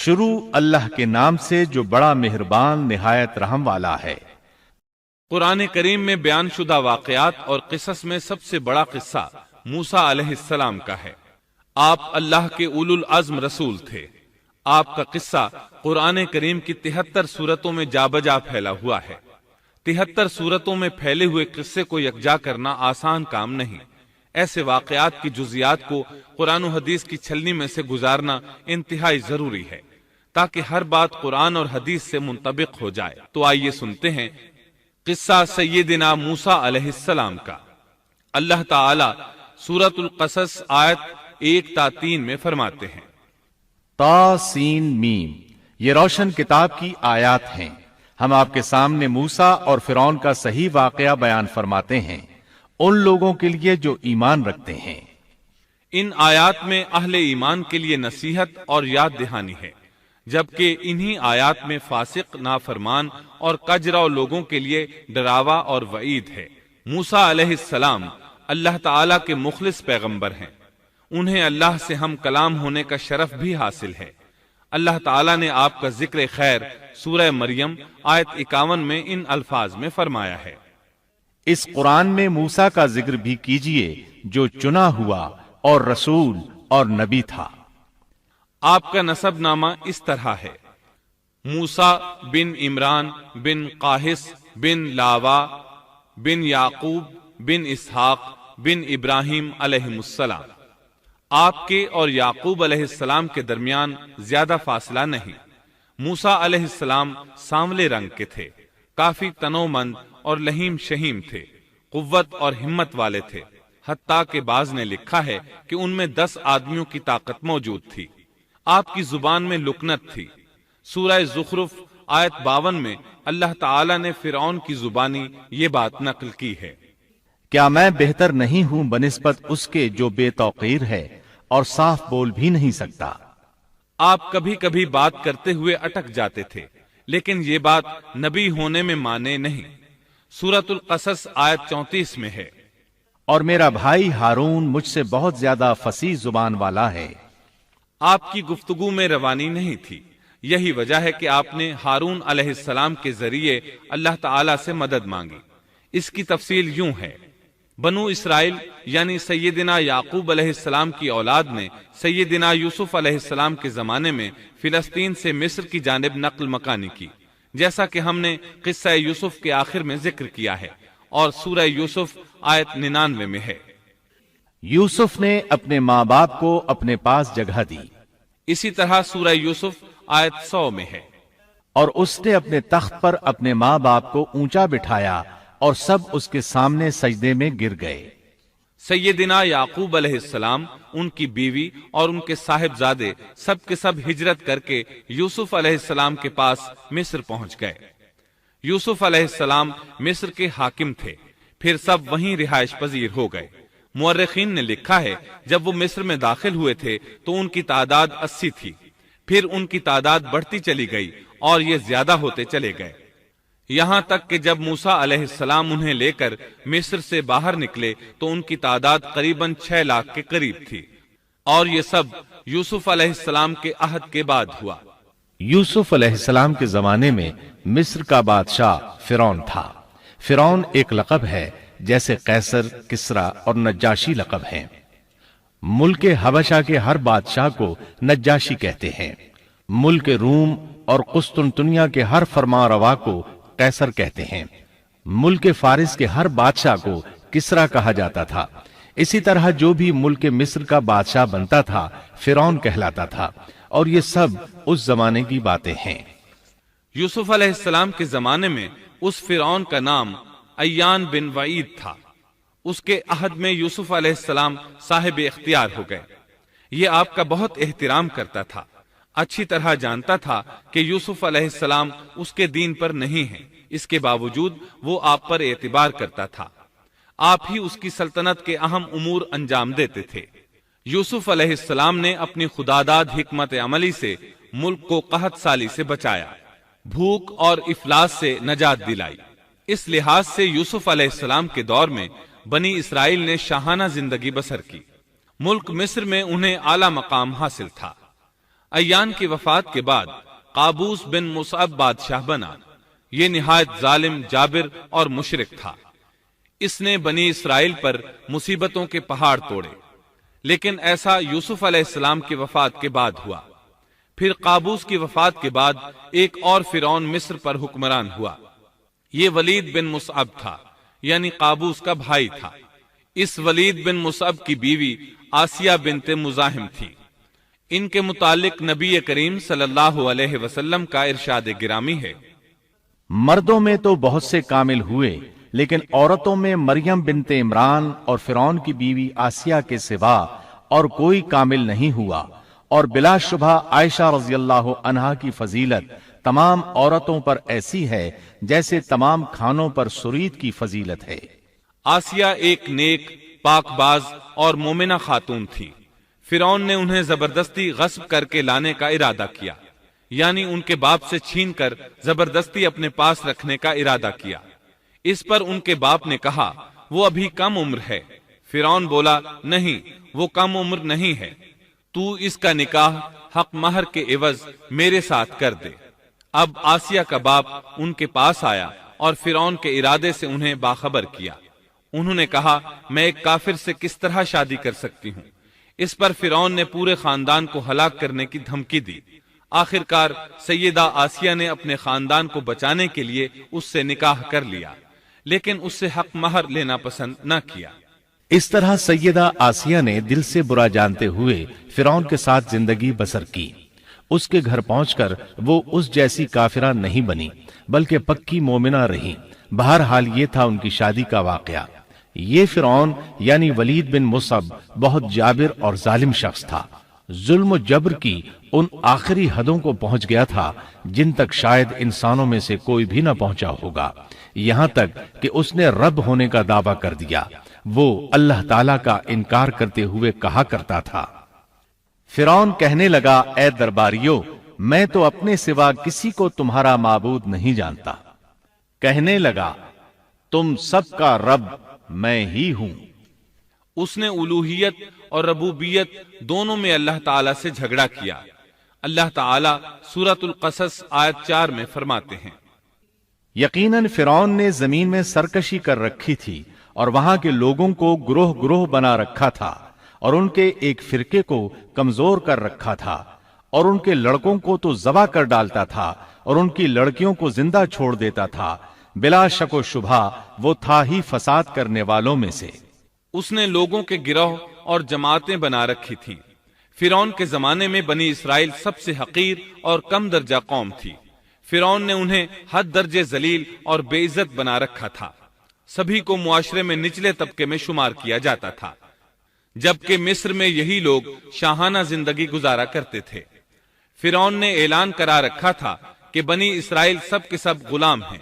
شروع اللہ کے نام سے جو بڑا مہربان نہایت رحم والا ہے۔ قرآن کریم میں بیان شدہ واقعات اور قصص میں سب سے بڑا قصہ موسیٰ علیہ السلام کا ہے۔ آپ اللہ کے اولو العزم رسول تھے۔ آپ کا قصہ قرآن کریم کی 73 سورتوں میں جا بجا پھیلا ہوا ہے۔ 73 سورتوں میں پھیلے ہوئے قصے کو یکجا کرنا آسان کام نہیں۔ ایسے واقعات کی جزیات کو قرآن و حدیث کی چھلنی میں سے گزارنا انتہائی ضروری ہے تاکہ ہر بات قرآن اور حدیث سے منطبق ہو جائے۔ تو آئیے سنتے ہیں قصہ سیدنا موسیٰ علیہ السلام کا۔ اللہ تعالی سورۃ القصص آیت 1 تا 3 میں فرماتے ہیں، تا سین میم، یہ روشن کتاب کی آیات ہیں۔ ہم آپ کے سامنے موسیٰ اور فرعون کا صحیح واقعہ بیان فرماتے ہیں ان لوگوں کے لیے جو ایمان رکھتے ہیں۔ ان آیات میں اہل ایمان کے لیے نصیحت اور یاد دہانی ہے، جبکہ انہی آیات میں فاسق، نافرمان اور کجراؤ لوگوں کے لیے ڈراوا اور وعید ہے۔ موسیٰ علیہ السلام اللہ تعالیٰ کے مخلص پیغمبر ہیں۔ انہیں اللہ سے ہم کلام ہونے کا شرف بھی حاصل ہے۔ اللہ تعالیٰ نے آپ کا ذکر خیر سورہ مریم آیت 51 میں ان الفاظ میں فرمایا ہے، اس قرآن میں موسیٰ کا ذکر بھی کیجئے جو چنا ہوا اور رسول اور نبی تھا۔ آپ کا نسب نامہ اس طرح ہے، موسیٰ بن عمران بن قاہس بن لاوا بن یعقوب بن اسحاق بن ابراہیم علیہ السلام۔ آپ کے اور یعقوب علیہ السلام کے درمیان زیادہ فاصلہ نہیں۔ موسیٰ علیہ السلام سانولے رنگ کے تھے، کافی تنو مند اور لہیم شہیم تھے، قوت اور ہمت والے تھے، حتیٰ کہ بعض نے لکھا ہے کہ ان میں 10 آدمیوں کی طاقت موجود تھی۔ آپ کی زبان میں لکنت تھی۔ سورہ زخرف آیت 52 میں اللہ تعالی نے فرعون کی زبانی یہ بات نقل کی ہے، کیا میں بہتر نہیں ہوں بنسبت اس کے جو بے توقیر ہے اور صاف بول بھی نہیں سکتا۔ آپ کبھی کبھی بات کرتے ہوئے اٹک جاتے تھے، لیکن یہ بات نبی ہونے میں مانے نہیں۔ سورۃ القصص آیت 34 میں ہے، اور میرا بھائی ہارون مجھ سے بہت زیادہ فصیح زبان والا ہے۔ آپ کی گفتگو میں روانی نہیں تھی۔ یہی وجہ ہے کہ آپ نے ہارون علیہ السلام کے ذریعے اللہ تعالی سے مدد مانگی۔ اس کی تفصیل یوں ہے، بنو اسرائیل یعنی سیدنا یعقوب علیہ السلام کی اولاد نے سیدنا یوسف علیہ السلام کے زمانے میں فلسطین سے مصر کی جانب نقل مکانی کی، جیسا کہ ہم نے قصہ یوسف کے آخر میں ذکر کیا ہے، اور سورہ یوسف آیت 99 میں ہے۔ یوسف نے اپنے ماں باپ کو اپنے پاس جگہ دی، اسی طرح سورہ یوسف آیت 100 میں ہے، اور اس نے اپنے تخت پر اپنے ماں باپ کو اونچا بٹھایا اور سب اس کے سامنے سجدے میں گر گئے۔ سیدنا یعقوب علیہ السلام، ان کی بیوی اور ان کے صاحبزادے سب کے سب ہجرت کر کے یوسف علیہ السلام کے پاس مصر پہنچ گئے۔ یوسف علیہ السلام مصر کے حاکم تھے، پھر سب وہیں رہائش پذیر ہو گئے۔ مورخین نے لکھا ہے جب وہ مصر میں داخل ہوئے تھے تو ان کی تعداد 80 تھی، پھر ان کی تعداد بڑھتی چلی گئی اور یہ زیادہ ہوتے چلے گئے، یہاں تک کہ جب موسیٰ علیہ السلام انہیں لے کر مصر سے باہر نکلے تو ان کی تعداد قریباً 6 لاکھ کے قریب تھی، اور یہ سب یوسف علیہ السلام کے عہد کے بعد ہوا۔ یوسف علیہ السلام کے زمانے میں مصر کا بادشاہ فرعون تھا۔ فرعون ایک لقب ہے جیسے قیصر، کسرا اور نجاشی لقب ہیں۔ ملک حبشہ کے ہر بادشاہ کو نجاشی کہتے ہیں۔ ملک روم اور قسطنطنیہ کے ہر فرما روا کو قیصر کہتے ہیں۔ ملک فارس کے ہر بادشاہ کو کسرا کہا جاتا تھا۔ اسی طرح جو بھی ملک مصر کا بادشاہ بنتا تھا فرعون کہلاتا تھا، اور یہ سب اس زمانے کی باتیں ہیں۔ یوسف علیہ السلام کے زمانے میں اس فرعون کا نام ایان بن وعید تھا۔ اس کے عہد میں یوسف علیہ السلام صاحب اختیار ہو گئے۔ یہ آپ کا بہت احترام کرتا تھا، اچھی طرح جانتا تھا کہ یوسف علیہ السلام اس کے دین پر نہیں ہیں، اس کے باوجود وہ آپ پر اعتبار کرتا تھا۔ آپ ہی اس کی سلطنت کے اہم امور انجام دیتے تھے۔ یوسف علیہ السلام نے اپنی خداداد حکمت عملی سے ملک کو قحط سالی سے بچایا، بھوک اور افلاس سے نجات دلائی۔ اس لحاظ سے یوسف علیہ السلام کے دور میں بنی اسرائیل نے شاہانہ زندگی بسر کی۔ ملک مصر میں انہیں اعلیٰ مقام حاصل تھا۔ ایان کی وفات کے بعد قابوس بن مصعب بادشاہ بنا۔ یہ نہایت ظالم، جابر اور مشرک تھا۔ اس نے بنی اسرائیل پر مصیبتوں کے پہاڑ توڑے، لیکن ایسا یوسف علیہ السلام کی وفات کے بعد ہوا۔ پھر قابوس کی وفات کے بعد ایک اور فرعون مصر پر حکمران ہوا۔ یہ ولید بن مصعب تھا، یعنی قابوس کا بھائی تھا۔ اس ولید بن مصعب کی بیوی آسیہ بنت مزاحم تھی۔ ان کے متعلق نبی کریم صلی اللہ علیہ وسلم کا ارشاد گرامی ہے، مردوں میں تو بہت سے کامل ہوئے، لیکن عورتوں میں مریم بنت عمران اور فرعون کی بیوی آسیہ کے سوا اور کوئی کامل نہیں ہوا، اور بلا شبہ عائشہ رضی اللہ عنہا کی فضیلت تمام عورتوں پر ایسی ہے جیسے تمام کھانوں پر سرید کی فضیلت ہے۔ آسیہ ایک نیک، پاک باز اور مومنہ خاتون تھی۔ فرعون نے انہیں زبردستی غصب کر کے لانے کا ارادہ کیا، یعنی ان کے باپ سے چھین کر زبردستی اپنے پاس رکھنے کا ارادہ کیا۔ اس پر ان کے باپ نے کہا وہ ابھی کم عمر ہے۔ فرعون بولا نہیں، وہ کم عمر نہیں ہے، تو اس کا نکاح حق مہر کے عوض میرے ساتھ کر دے۔ اب آسیہ کا باپ ان کے پاس آیا اور فرعون کے ارادے سے انہیں باخبر کیا۔ انہوں نے کہا میں ایک کافر سے کس طرح شادی کر سکتی ہوں؟ اس پر فرعون نے پورے خاندان کو ہلاک کرنے کی دھمکی دی۔ آخرکار سیدہ آسیہ نے اپنے خاندان کو بچانے کے لیے اس سے نکاح کر لیا، لیکن اس سے حق مہر لینا پسند نہ کیا۔ اس طرح سیدہ آسیہ نے دل سے برا جانتے ہوئے فرعون کے ساتھ زندگی بسر کی۔ اس کے گھر پہنچ کر وہ اس جیسی کافرہ نہیں بنی، بلکہ پکی مومنہ رہی۔ بہرحال یہ تھا ان کی شادی کا واقعہ۔ یہ فرعون یعنی ولید بن مصعب بہت جابر اور ظالم شخص تھا۔ ظلم و جبر کی ان آخری حدوں کو پہنچ گیا تھا جن تک شاید انسانوں میں سے کوئی بھی نہ پہنچا ہوگا، یہاں تک کہ اس نے رب ہونے کا دعویٰ کر دیا۔ وہ اللہ تعالیٰ کا انکار کرتے ہوئے کہا کرتا تھا، فرعون کہنے لگا اے درباریوں، میں تو اپنے سوا کسی کو تمہارا معبود نہیں جانتا۔ کہنے لگا تم سب کا رب میں ہی ہوں۔ اس نے الوہیت اور ربوبیت دونوں میں اللہ تعالیٰ سے جھگڑا کیا۔ اللہ تعالیٰ سورۃ القصص آیت 4 میں فرماتے ہیں، یقیناً فرعون نے زمین میں سرکشی کر رکھی تھی اور وہاں کے لوگوں کو گروہ گروہ بنا رکھا تھا، اور ان کے ایک فرقے کو کمزور کر رکھا تھا، اور ان کے لڑکوں کو تو ذبح کر ڈالتا تھا اور ان کی لڑکیوں کو زندہ چھوڑ دیتا تھا۔ بلا شک و شبہ وہ تھا ہی فساد کرنے والوں میں سے۔ اس نے لوگوں کے گروہ اور جماعتیں بنا رکھی تھیں۔ فرعون کے زمانے میں بنی اسرائیل سب سے حقیر اور کم درجہ قوم تھی۔ فرعون نے انہیں حد درجے ذلیل اور بے عزت بنا رکھا تھا۔ سبھی کو معاشرے میں نچلے طبقے میں شمار کیا جاتا تھا، جبکہ مصر میں یہی لوگ شاہانہ زندگی گزارا کرتے تھے۔ فرعون نے اعلان کرا رکھا تھا کہ بنی اسرائیل سب کے سب غلام ہیں۔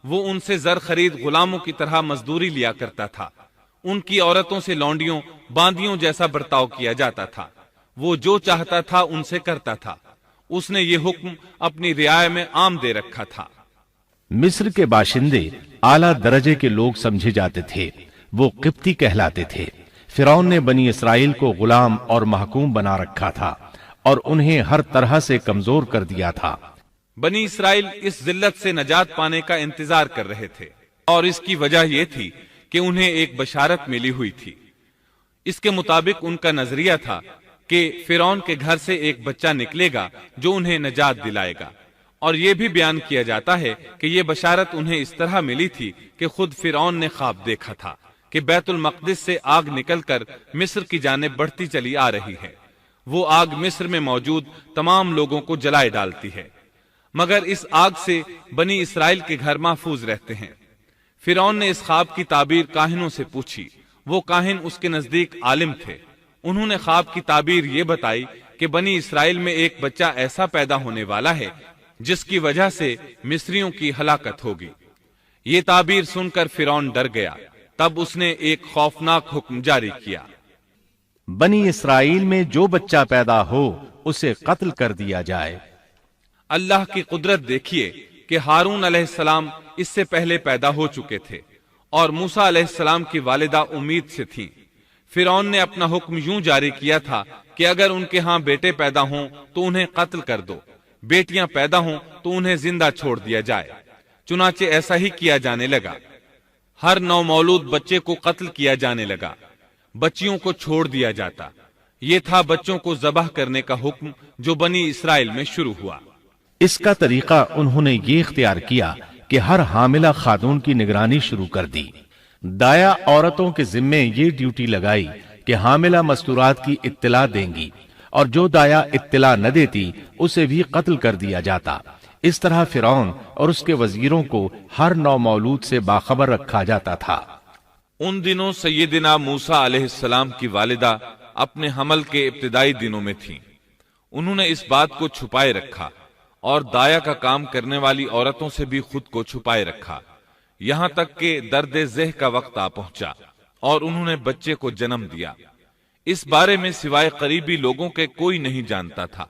وہ ان سے زر خرید غلاموں کی طرح مزدوری لیا کرتا تھا۔ ان کی عورتوں سے لونڈیوں باندیوں جیسا برتاؤ کیا جاتا تھا۔ وہ جو چاہتا تھا ان سے کرتا تھا۔ اس نے یہ حکم اپنی رعایا میں عام دے رکھا تھا۔ مصر کے باشندے اعلیٰ درجے کے لوگ سمجھے جاتے تھے، وہ قبطی کہلاتے تھے۔ فرعون نے بنی اسرائیل کو غلام اور محکوم بنا رکھا تھا اور انہیں ہر طرح سے کمزور کر دیا تھا۔ بنی اسرائیل اس ذلت سے نجات پانے کا انتظار کر رہے تھے، اور اس کی وجہ یہ تھی کہ انہیں ایک بشارت ملی ہوئی تھی۔ اس کے مطابق ان کا نظریہ تھا کہ فرعون کے گھر سے ایک بچہ نکلے گا جو انہیں نجات دلائے گا، اور یہ بھی بیان کیا جاتا ہے کہ یہ بشارت انہیں اس طرح ملی تھی کہ خود فرعون نے خواب دیکھا تھا کہ بیت المقدس سے آگ نکل کر مصر کی جانب بڑھتی چلی آ رہی ہے۔ وہ آگ مصر میں موجود تمام لوگوں کو جلائے ڈالتی ہے، مگر اس آگ سے بنی اسرائیل کے گھر محفوظ رہتے ہیں۔ فرعون نے اس خواب کی تعبیر کاہنوں سے پوچھی۔ وہ کاہن اس کے نزدیک عالم تھے۔ انہوں نے خواب کی تعبیر یہ بتائی کہ بنی اسرائیل میں ایک بچہ ایسا پیدا ہونے والا ہے جس کی وجہ سے مصریوں کی ہلاکت ہوگی۔ یہ تعبیر سن کر فرعون ڈر گیا۔ تب اس نے ایک خوفناک حکم جاری کیا، بنی اسرائیل میں جو بچہ پیدا ہو اسے قتل کر دیا جائے۔ اللہ کی قدرت دیکھیے کہ ہارون علیہ السلام اس سے پہلے پیدا ہو چکے تھے اور موسیٰ علیہ السلام کی والدہ امید سے تھیں۔ فرعون نے اپنا حکم یوں جاری کیا تھا کہ اگر ان کے ہاں بیٹے پیدا ہوں تو انہیں قتل کر دو، بیٹیاں پیدا ہوں تو انہیں زندہ چھوڑ دیا جائے۔ چنانچہ ایسا ہی کیا جانے لگا، ہر نو مولود بچے کو قتل کیا جانے لگا، بچیوں کو چھوڑ دیا جاتا۔ یہ تھا بچوں کو ذبح کرنے کا حکم جو بنی اسرائیل میں شروع ہوا۔ اس کا طریقہ انہوں نے یہ اختیار کیا کہ ہر حاملہ خاتون کی نگرانی شروع کر دی۔ دایا عورتوں کے ذمے یہ ڈیوٹی لگائی کہ حاملہ مستورات کی اطلاع دیں گی، اور جو دایا اطلاع نہ دیتی اسے بھی قتل کر دیا جاتا۔ اس طرح فرعون اور اس کے وزیروں کو ہر نو مولود سے باخبر رکھا جاتا تھا۔ ان دنوں سیدنا موسیٰ علیہ السلام کی والدہ اپنے حمل کے ابتدائی دنوں میں تھیں۔ انہوں نے اس بات کو چھپائے رکھا اور دایا کا کام کرنے والی عورتوں سے بھی خود کو چھپائے رکھا، یہاں تک کہ درد ذہ کا وقت آ پہنچا اور انہوں نے بچے کو جنم دیا۔ اس بارے میں سوائے قریبی لوگوں کے کوئی نہیں جانتا تھا۔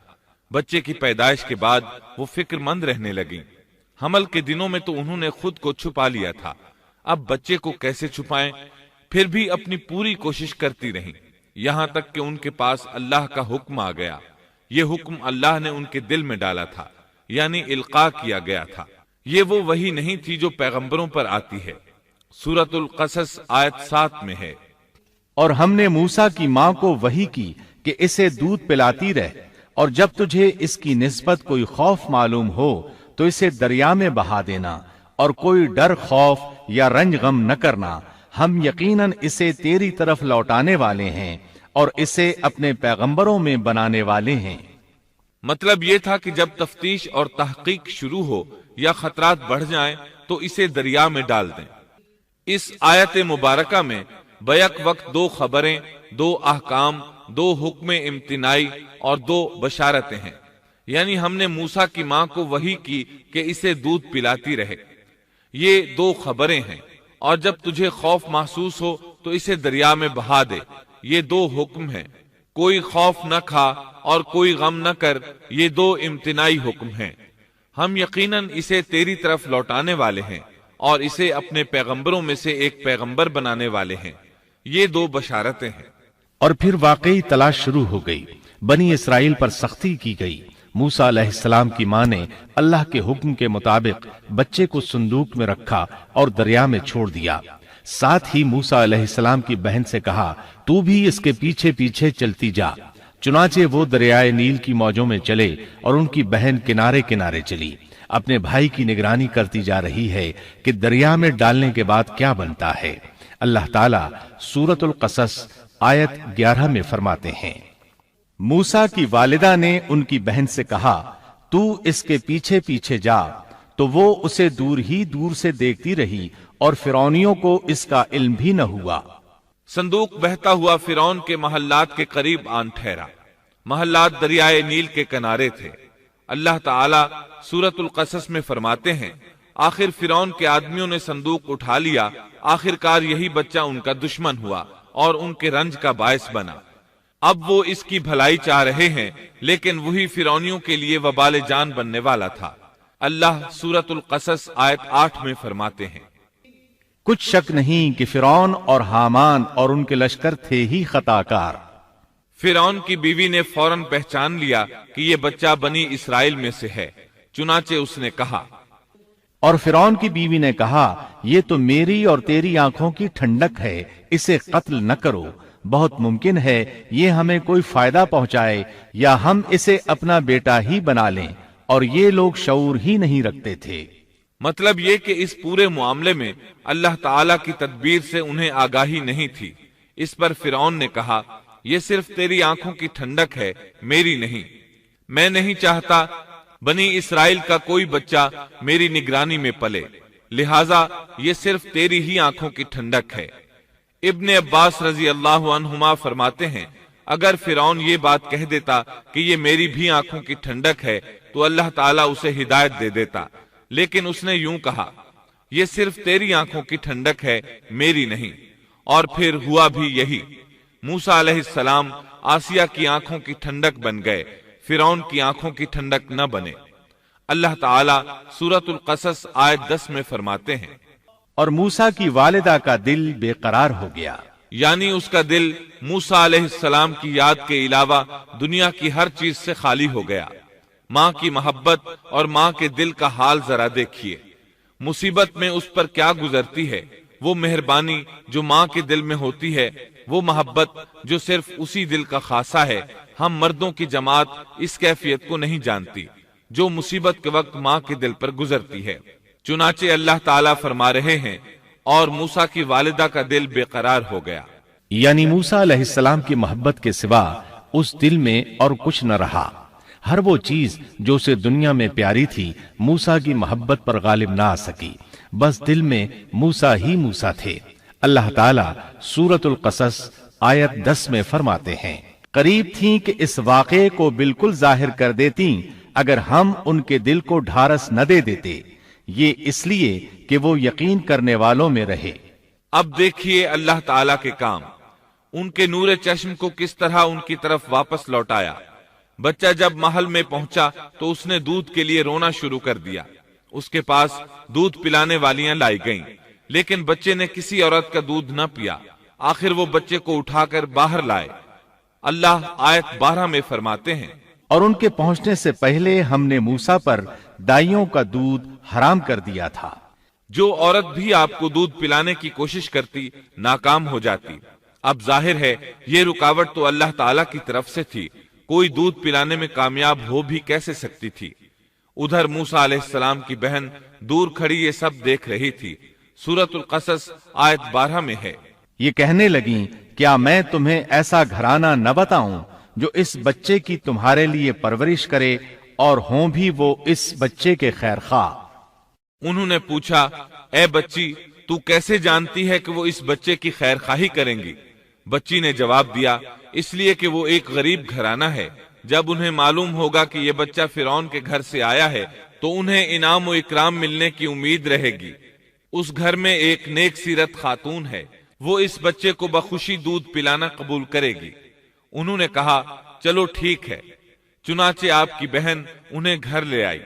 بچے کی پیدائش کے بعد وہ فکر مند رہنے لگیں۔ حمل کے دنوں میں تو انہوں نے خود کو چھپا لیا تھا، اب بچے کو کیسے چھپائیں؟ پھر بھی اپنی پوری کوشش کرتی رہیں، یہاں تک کہ ان کے پاس اللہ کا حکم آ گیا۔ یہ حکم اللہ نے ان کے دل میں ڈالا تھا، یعنی القاء کیا گیا تھا۔ یہ وہ وحی نہیں تھی جو پیغمبروں پر آتی ہے۔ سورۃ القصص آیت 7 میں ہے، اور ہم نے موسیٰ کی ماں کو وحی کی کہ اسے دودھ پلاتی رہ، اور جب تجھے اس کی نسبت کوئی خوف معلوم ہو تو اسے دریا میں بہا دینا، اور کوئی ڈر خوف یا رنج غم نہ کرنا، ہم یقیناً اسے تیری طرف لوٹانے والے ہیں اور اسے اپنے پیغمبروں میں بنانے والے ہیں۔ مطلب یہ تھا کہ جب تفتیش اور تحقیق شروع ہو یا خطرات بڑھ جائیں تو اسے دریا میں ڈال دیں۔ اس آیت مبارکہ میں بیک وقت دو خبریں، دو احکام، دو حکم امتناعی اور دو بشارتیں ہیں، یعنی ہم نے موسیٰ کی ماں کو وحی کی کہ اسے دودھ پلاتی رہے، یہ دو خبریں ہیں، اور جب تجھے خوف محسوس ہو تو اسے دریا میں بہا دے، یہ دو حکم ہیں۔ کوئی خوف نہ کھا اور کوئی غم نہ کر، یہ دو امتناعی حکم ہیں۔ ہم یقیناً اسے تیری طرف لوٹانے والے ہیں اور اسے اپنے پیغمبروں میں سے ایک پیغمبر بنانے والے ہیں، یہ دو بشارتیں ہیں۔ اور پھر واقعی تلاش شروع ہو گئی، بنی اسرائیل پر سختی کی گئی۔ موسیٰ علیہ السلام کی ماں نے اللہ کے حکم کے مطابق بچے کو صندوق میں رکھا اور دریا میں چھوڑ دیا۔ ساتھ ہی موسیٰ علیہ السلام کی بہن سے کہا، تو بھی اس کے پیچھے پیچھے چلتی جا۔ چنانچہ وہ دریائے نیل کی موجوں میں چلے اور ان کی بہن کنارے کنارے چلی، اپنے بھائی کی نگرانی کرتی جا رہی ہے کہ دریا میں ڈالنے کے بعد کیا بنتا ہے۔ اللہ تعالیٰ سورۃ القصص آیت 11 میں فرماتے ہیں، موسیٰ کی والدہ نے ان کی بہن سے کہا، تو اس کے پیچھے پیچھے جا، تو وہ اسے دور ہی دور سے دیکھتی رہی اور فرعونیوں کو اس کا علم بھی نہ ہوا۔ صندوق بہتا ہوا فرعون کے محلات کے قریب آن ٹھہرا۔ محلات دریائے نیل کے کنارے تھے۔ اللہ تعالیٰ سورۃ القصص میں فرماتے ہیں، آخر فرعون کے آدمیوں نے صندوق اٹھا لیا، آخر کار یہی بچہ ان کا دشمن ہوا اور ان کے رنج کا باعث بنا۔ اب وہ اس کی بھلائی چاہ رہے ہیں، لیکن وہی فرعونیوں کے لیے وبال جان بننے والا تھا۔ اللہ سورۃ القصص آیت 8 میں فرماتے ہیں، کچھ شک نہیں کہ فرعون اور حامان اور ان کے لشکر تھے ہی خطا کار۔ فرعون کی بیوی نے فوراً پہچان لیا کہ یہ بچہ بنی اسرائیل میں سے ہے، چنانچہ اس نے کہا، اور فرعون کی بیوی نے کہا، یہ تو میری اور تیری آنکھوں کی ٹھنڈک ہے، اسے قتل نہ کرو، بہت ممکن ہے یہ ہمیں کوئی فائدہ پہنچائے یا ہم اسے اپنا بیٹا ہی بنا لیں، اور یہ لوگ شعور ہی نہیں رکھتے تھے۔ مطلب یہ کہ اس پورے معاملے میں اللہ تعالیٰ کی تدبیر سے انہیں آگاہی نہیں تھی۔ اس پر فرعون نے کہا، یہ صرف تیری آنکھوں کی ٹھنڈک ہے، میری نہیں۔ میں نہیں چاہتا بنی اسرائیل کا کوئی بچہ میری نگرانی میں پلے، لہٰذا یہ صرف تیری ہی آنکھوں کی ٹھنڈک ہے۔ ابن عباس رضی اللہ عنہما فرماتے ہیں، اگر فرعون یہ بات کہہ دیتا کہ یہ میری بھی آنکھوں کی ٹھنڈک ہے تو اللہ تعالیٰ اسے ہدایت دے دیتا، لیکن اس نے یوں کہا، یہ صرف تیری آنکھوں کی ٹھنڈک ہے، میری نہیں۔ اور پھر ہوا بھی یہی۔ موسیٰ علیہ السلام آسیہ کی آنکھوں کی ٹھنڈک بن گئے، فرعون کی آنکھوں کی ٹھنڈک نہ بنے۔ اللہ تعالیٰ سورۃ القصص آیت 10 میں فرماتے ہیں، اور موسیٰ کی والدہ کا دل بے قرار ہو گیا۔ یعنی اس کا دل موسیٰ علیہ السلام کی یاد کے علاوہ دنیا کی ہر چیز سے خالی ہو گیا۔ ماں کی محبت اور ماں کے دل کا حال ذرا دیکھیے، مصیبت میں اس پر کیا گزرتی ہے، وہ مہربانی جو ماں کے دل میں ہوتی ہے، وہ محبت جو صرف اسی دل کا خاصہ ہے۔ ہم مردوں کی جماعت اس کیفیت کو نہیں جانتی جو مصیبت کے وقت ماں کے دل پر گزرتی ہے۔ چنانچہ اللہ تعالیٰ فرما رہے ہیں اور موسیٰ کی والدہ کا دل بے قرار ہو گیا۔ یعنی موسیٰ علیہ السلام کی محبت کے سوا اس دل میں اور کچھ نہ رہا۔ ہر وہ چیز جو اسے دنیا میں پیاری تھی موسیٰ کی محبت پر غالب نہ آ سکی، بس دل میں موسیٰ ہی موسیٰ تھے۔ اللہ تعالیٰ سورۃ القصص آیت 10 میں فرماتے ہیں، قریب تھیں کہ اس واقعے کو بالکل ظاہر کر دیتیں اگر ہم ان کے دل کو ڈھارس نہ دے دیتے، یہ اس لیے کہ وہ یقین کرنے والوں میں رہے۔ اب دیکھیے اللہ تعالیٰ کے کام، ان کے نور چشم کو کس طرح ان کی طرف واپس لوٹایا۔ بچہ جب محل میں پہنچا تو اس نے دودھ کے لیے رونا شروع کر دیا۔ اس کے پاس دودھ پلانے والیاں لائی گئیں، لیکن بچے نے کسی عورت کا دودھ نہ پیا۔ آخر وہ بچے کو اٹھا کر باہر لائے۔ اللہ آیت 12 میں فرماتے ہیں، اور ان کے پہنچنے سے پہلے ہم نے موسیٰ پر دائیوں کا دودھ حرام کر دیا تھا۔ جو عورت بھی آپ کو دودھ پلانے کی کوشش کرتی ناکام ہو جاتی۔ اب ظاہر ہے یہ رکاوٹ تو اللہ تعالیٰ کی طرف سے تھی، کوئی دودھ پلانے میں کامیاب ہو بھی کیسے سکتی تھی۔ ادھر موسیٰ علیہ السلام کی بہن دور کھڑی یہ سب دیکھ رہی تھی۔ سورۃ القصص آیت 12 میں ہے، یہ کہنے لگیں، کیا میں تمہیں ایسا گھرانہ نہ بتاؤں جو اس بچے کی تمہارے لیے پرورش کرے اور ہوں بھی وہ اس بچے کے خیر خواہ۔ انہوں نے پوچھا، اے بچی تو کیسے جانتی ہے کہ وہ اس بچے کی خیر خواہی کریں گی؟ بچی نے جواب دیا، اس لیے کہ وہ ایک غریب گھرانہ ہے۔ جب انہیں معلوم ہوگا کہ یہ بچہ فرعون کے گھر سے آیا ہے تو انہیں انعام و اکرام ملنے کی امید رہے گی۔ اس گھر میں ایک نیک سیرت خاتون ہے، وہ اس بچے کو بخوشی دودھ پلانا قبول کرے گی۔ انہوں نے کہا، چلو ٹھیک ہے۔ چنانچہ آپ کی بہن انہیں گھر لے آئی۔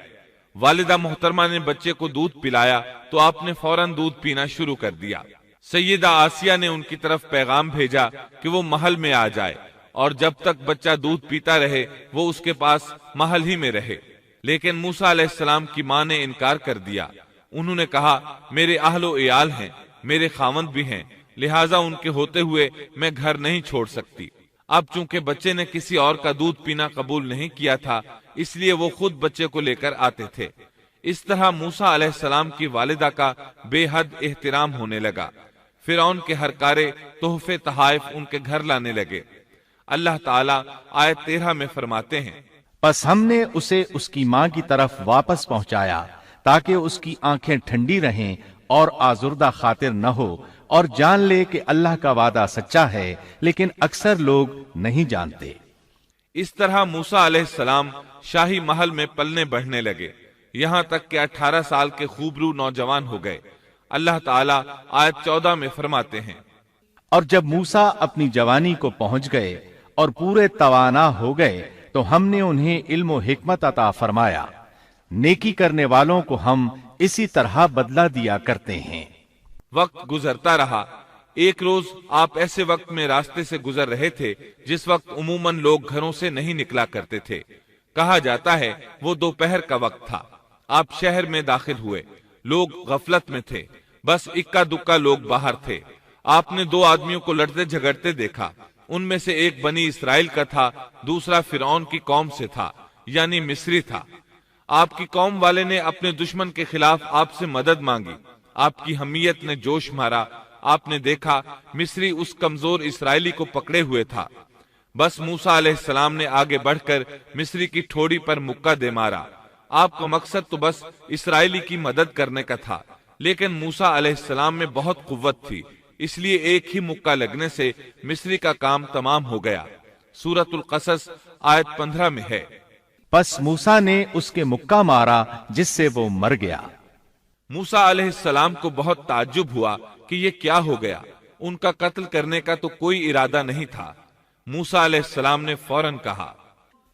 والدہ محترمہ نے بچے کو دودھ پلایا تو آپ نے فوراً دودھ پینا شروع کر دیا۔ سیدہ آسیہ نے ان کی طرف پیغام بھیجا کہ وہ محل میں آ جائے اور جب تک بچہ دودھ پیتا رہے وہ اس کے پاس محل ہی میں رہے، لیکن موسیٰ علیہ السلام کی ماں نے انکار کر دیا۔ انہوں نے کہا، میرے اہل و عیال ہیں، میرے خاوند بھی ہیں، لہٰذا ان کے ہوتے ہوئے میں گھر نہیں چھوڑ سکتی۔ اب چونکہ بچے نے کسی اور کا دودھ پینا قبول نہیں کیا تھا اس لیے وہ خود بچے کو لے کر آتے تھے۔ اس طرح موسیٰ علیہ السلام کی والدہ کا بے حد احترام ہونے لگا۔ فرعون کے ہر کارے تحفے تحائف ان کے گھر لانے لگے۔ اللہ تعالیٰ آیت 13 میں فرماتے ہیں، پس ہم نے اسے اس کی ماں کی طرف واپس پہنچایا تاکہ اس کی آنکھیں ٹھنڈی رہیں اور آزردہ خاطر نہ ہو، اور جان لے کہ اللہ کا وعدہ سچا ہے، لیکن اکثر لوگ نہیں جانتے۔ اس طرح موسیٰ علیہ السلام شاہی محل میں پلنے بڑھنے لگے، یہاں تک کہ 18 سال کے خوبرو نوجوان ہو گئے۔ اللہ تعالیٰ آیت 14 میں فرماتے ہیں، اور جب موسیٰ اپنی جوانی کو پہنچ گئے اور پورے توانا ہو گئے تو ہم نے انہیں علم و حکمت عطا فرمایا۔ نیکی کرنے والوں کو ہم اسی طرح بدلہ دیا کرتے ہیں۔ وقت گزرتا رہا۔ ایک روز آپ ایسے وقت میں راستے سے گزر رہے تھے جس وقت عموماً لوگ گھروں سے نہیں نکلا کرتے تھے۔ کہا جاتا ہے وہ دوپہر کا وقت تھا۔ آپ شہر میں داخل ہوئے، لوگ غفلت میں تھے، بس اکا دکا لوگ باہر تھے۔ آپ نے 2 آدمیوں کو لڑتے جھگڑتے دیکھا۔ ان میں سے ایک بنی اسرائیل کا تھا، دوسرا فرعون کی قوم سے تھا، یعنی مصری تھا۔ آپ کی قوم والے نے اپنے دشمن کے خلاف آپ سے مدد مانگی۔ آپ کی حمیت نے جوش مارا۔ آپ نے دیکھا مصری اس کمزور اسرائیلی کو پکڑے ہوئے تھا۔ بس موسیٰ علیہ السلام نے آگے بڑھ کر مصری کی ٹھوڑی پر مکہ دے مارا۔ آپ کا مقصد تو بس اسرائیلی کی مدد کرنے کا تھا، لیکن موسیٰ علیہ السلام میں بہت قوت تھی، اس لیے ایک ہی مکہ لگنے سے مصری کا کام تمام ہو گیا۔ سورۃ القصص آیت 15 میں ہے، پس موسیٰ نے اس کے مکہ مارا جس سے وہ مر گیا۔ موسیٰ علیہ السلام کو بہت تعجب ہوا کہ یہ کیا ہو گیا۔ ان کا قتل کرنے کا تو کوئی ارادہ نہیں تھا۔ موسیٰ علیہ السلام نے فوراً کہا،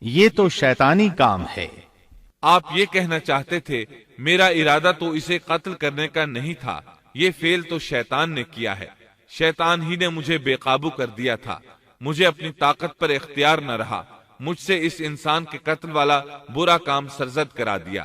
یہ تو شیطانی کام ہے۔ آپ یہ کہنا چاہتے تھے میرا ارادہ تو اسے قتل کرنے کا نہیں تھا، یہ فعل تو شیطان نے کیا ہے۔ شیطان ہی نے مجھے بے قابو کر دیا تھا، مجھے اپنی طاقت پر اختیار نہ رہا، مجھ سے اس انسان کے قتل والا برا کام سرزد کرا دیا۔